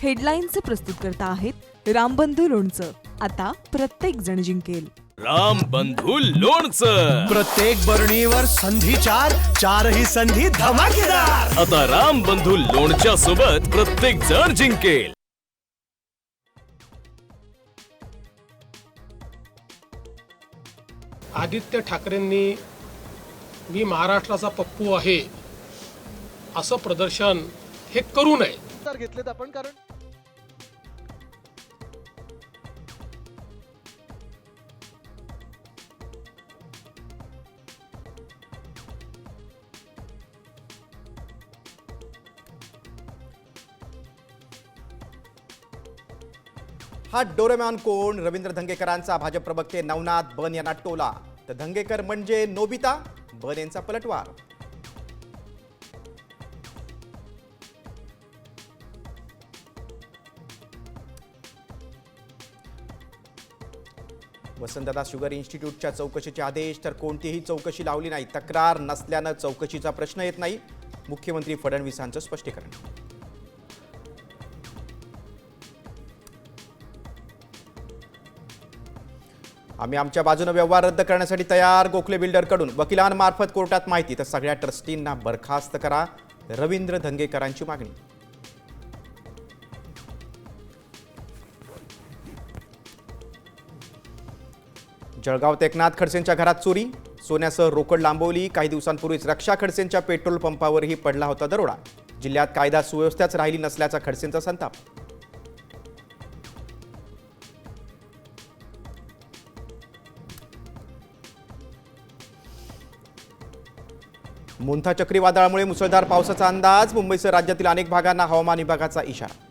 हेडलाईन्सचे प्रस्तुतकर्ता आहेत रामबंधू लोणचं. आता प्रत्येक जण जिंकेल. रामबंधू लोणचं. प्रत्येक बरणीवर संधी चार, चारही संधी धमाकेदार. आता रामबंधू लोणच्या सोबत प्रत्येक जण जिंकेल. आदित्य ठाकरेंनी मी महाराष्ट्राचा पप्पू आहे असं प्रदर्शन हे करू नये. घेतलेत आपण, कारण हा डोरेमॉन कोण? रवींद्र धंगेकरांचा भाजप प्रवक्ते नवनाथ बन यांना टोला. तर धंगेकर म्हणजे नोबिता, बन यांचा पलटवार. वसंतदादा शुगर इन्स्टिट्यूटच्या चौकशीचे आदेश, तर कोणतीही चौकशी लावली नाही. तक्रार नसल्यानं चौकशीचा प्रश्न येत नाही. मुख्यमंत्री फडणवीसांचं स्पष्टीकरण. आम्ही आमच्या बाजूने व्यवहार रद्द करण्यासाठी तयार. गोखले बिल्डरकडून वकिलांमार्फत कोर्टात माहिती. तर सगळ्या ट्रस्टींना बरखास्त करा, रवींद्र धंगेकरांची मागणी. जळगावात एकनाथ खडसेंच्या घरात चोरी, सोन्यासह रोकड लांबवली. काही दिवसांपूर्वीच रक्षा खडसेंच्या पेट्रोल पंपावरही पडला होता दरोडा. जिल्ह्यात कायदा सुव्यवस्थाच राहिली नसल्याचा खडसेंचा संताप. मोंथा चक्रीवादळामुळे मुसळधार पावसाचा अंदाज. मुंबईसह राज्यातील अनेक भागांना हवामान विभागाचा इशारा.